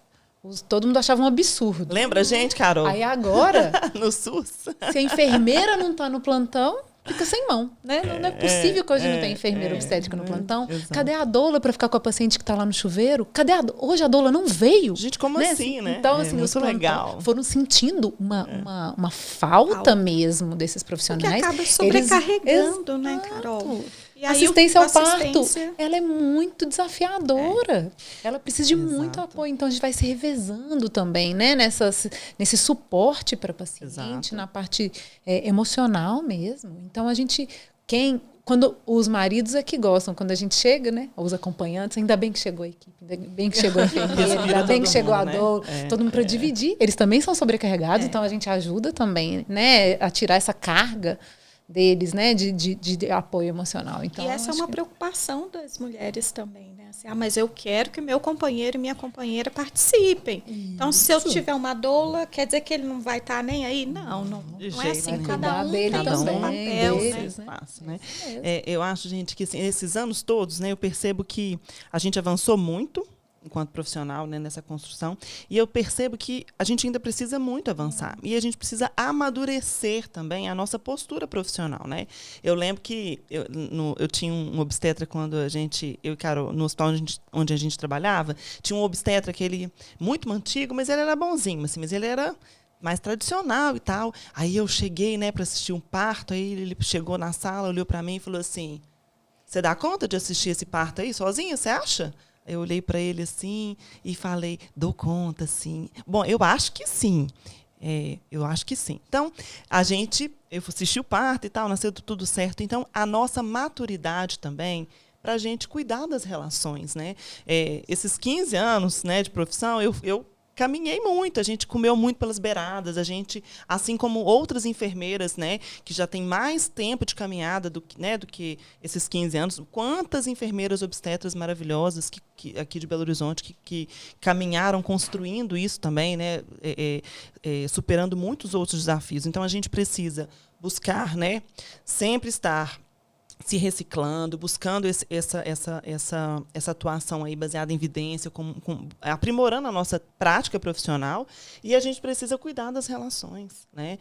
todo mundo achava um absurdo. Lembra a gente, Carol? Aí agora, no SUS. se a enfermeira não está no plantão, fica sem mão, né? Não é possível que hoje não tenha enfermeira obstétrica no plantão. Exato. Cadê a doula para ficar com a paciente que está lá no chuveiro? Hoje a doula não veio. Gente, como né? assim, né? Então, assim, os muito legal. foram sentindo uma falta mesmo desses profissionais. Que acaba sobrecarregando, né, Carol? E a assistência ao parto, ela é muito desafiadora. Ela precisa de muito apoio. Então, a gente vai se revezando também, né? Nesse suporte para a paciente, na parte emocional mesmo. Então, quando os maridos é que gostam, quando a gente chega, né? Os acompanhantes, ainda bem que chegou a equipe, ainda bem que chegou a enfermeira, ainda bem que chegou a doula, todo mundo para dividir. Eles também são sobrecarregados, então a gente ajuda também, né? A tirar essa carga deles, né, de apoio emocional. Então, e essa é uma preocupação das mulheres também, né? Assim, mas eu quero que meu companheiro e minha companheira participem. Isso. Então, se eu tiver uma doula, quer dizer que ele não vai estar nem aí? Não é assim. Cada um tem o seu papel, né? Eu acho, gente, que assim, esses anos todos, né, eu percebo que a gente avançou muito enquanto profissional, né, nessa construção, e eu percebo que a gente ainda precisa muito avançar, e a gente precisa amadurecer também a nossa postura profissional, né? Eu lembro que eu tinha um obstetra quando eu e Carol, no hospital onde a gente trabalhava, tinha um obstetra que ele, muito antigo, mas ele era bonzinho, assim, mas ele era mais tradicional e tal. Aí eu cheguei, né, para assistir um parto, aí ele chegou na sala, olhou para mim e falou assim: "Você dá conta de assistir esse parto aí sozinha, você acha?" Eu olhei para ele assim e falei: "Dou conta, sim." Bom, eu acho que sim. Eu acho que sim. Então, eu assisti o parto e tal, nasceu tudo certo. Então, a nossa maturidade também para a gente cuidar das relações, né? Esses 15 anos, né, de profissão, eu caminhei muito, a gente comeu muito pelas beiradas, a gente, assim como outras enfermeiras, né, que já têm mais tempo de caminhada do que esses 15 anos, quantas enfermeiras obstetras maravilhosas que aqui de Belo Horizonte que caminharam construindo isso também, né, superando muitos outros desafios. Então, a gente precisa buscar, né, sempre estar se reciclando, buscando essa atuação aí baseada em evidência, aprimorando a nossa prática profissional, e a gente precisa cuidar das relações, né?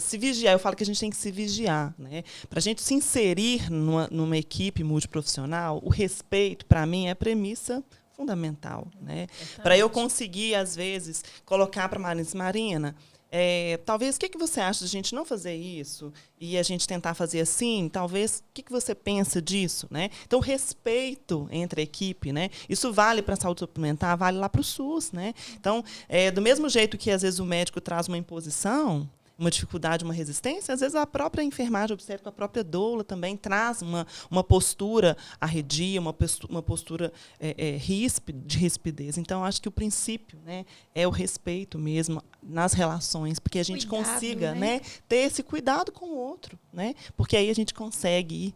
Se vigiar, eu falo que a gente tem que se vigiar, né? Para a gente se inserir numa equipe multiprofissional, o respeito, para mim, é a premissa fundamental, né? Para eu conseguir, às vezes, colocar para a Marina, talvez, o que você acha de a gente não fazer isso e a gente tentar fazer assim? Talvez, o que você pensa disso, né? Então, respeito entre a equipe, né? Isso vale para a saúde suplementar, vale lá para o SUS, né? Então, do mesmo jeito que, às vezes, o médico traz uma imposição, uma dificuldade, uma resistência, às vezes a própria enfermagem obstétrica, a própria doula também traz uma postura arredia, uma postura de rispidez. Então, acho que o princípio, né, é o respeito mesmo nas relações, porque a gente consiga, né, ter esse cuidado com o outro, né? Porque aí a gente consegue ir,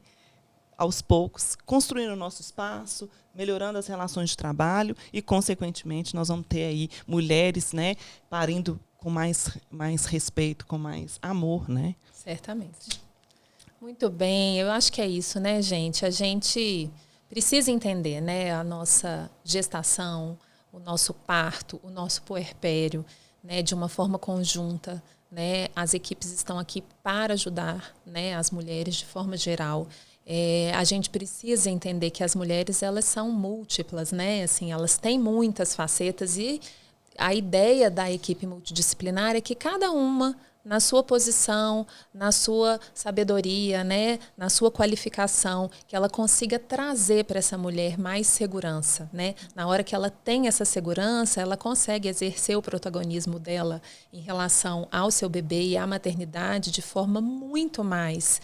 aos poucos, construindo o nosso espaço, melhorando as relações de trabalho e, consequentemente, nós vamos ter aí mulheres, né, parindo com mais respeito, com mais amor, né? Certamente. Muito bem, eu acho que é isso, né, gente? A gente precisa entender, né, a nossa gestação, o nosso parto, o nosso puerpério, né, de uma forma conjunta, né? As equipes estão aqui para ajudar, né, as mulheres de forma geral. A gente precisa entender que as mulheres, elas são múltiplas, né? Assim, elas têm muitas facetas, e a ideia da equipe multidisciplinar é que cada uma, na sua posição, na sua sabedoria, né, na sua qualificação, que ela consiga trazer para essa mulher mais segurança, né? Na hora que ela tem essa segurança, ela consegue exercer o protagonismo dela em relação ao seu bebê e à maternidade de forma muito mais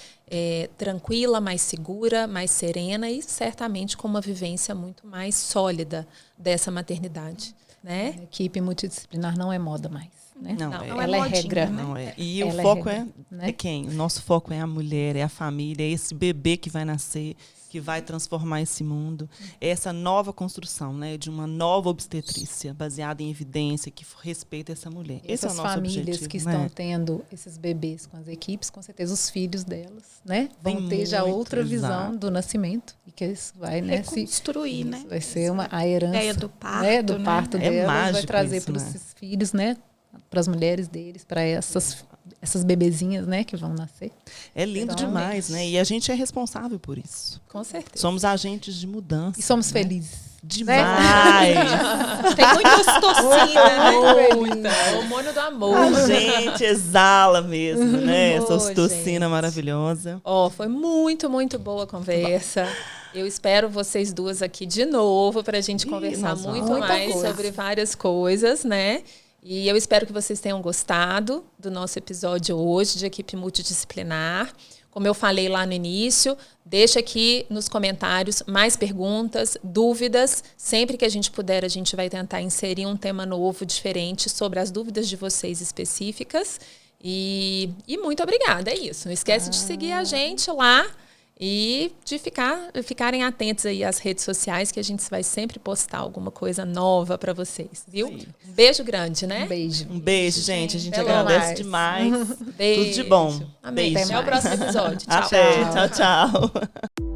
tranquila, mais segura, mais serena e certamente com uma vivência muito mais sólida dessa maternidade, né? A equipe multidisciplinar não é moda mais. né? Não, Não ela é modinha, regra. né? Não é. E Ela o é foco regra, né? é quem? O nosso foco é a mulher, é a família, é esse bebê que vai nascer, que vai transformar esse mundo. É essa nova construção, né, de uma nova obstetrícia, baseada em evidência, que respeita essa mulher. Esse é o Essas nosso famílias objetivo, que né? estão tendo esses bebês com as equipes, com certeza os filhos delas, né? Vão Tem ter já muito, outra visão exato. do nascimento. E que isso vai, né? Reconstruir, né? Vai ser a herança, ideia do parto, né? Do né? parto É delas, vai mágico trazer isso, para né? esses filhos, né? Para as mulheres deles, para essas bebezinhas, né? Que vão nascer. É lindo Então, demais, né? E a gente é responsável por isso. Com certeza. Somos agentes de mudança. E somos né? felizes. Demais! Tem muita ocitocina, né? Muita. O hormônio do amor. A gente exala mesmo, né? Essa Ô, ocitocina gente. maravilhosa. Ó, foi muito, muito boa a conversa. Eu espero vocês duas aqui de novo para a gente conversar nós muito vamos. mais Muita coisa. sobre várias coisas, né? E eu espero que vocês tenham gostado do nosso episódio hoje de equipe multidisciplinar. Como eu falei lá no início, deixa aqui nos comentários mais perguntas, dúvidas. Sempre que a gente puder, a gente vai tentar inserir um tema novo, diferente, sobre as dúvidas de vocês específicas. E muito obrigada, é isso. Não esquece de seguir a gente lá e de ficarem atentos aí às redes sociais, que a gente vai sempre postar alguma coisa nova para vocês, viu? Um beijo grande, né? Um beijo. Um beijo, gente. A gente Até agradece mais. demais. Beijo. Tudo de bom. Amém. Beijo. Até o próximo episódio. Tchau. Até. Tchau, tchau.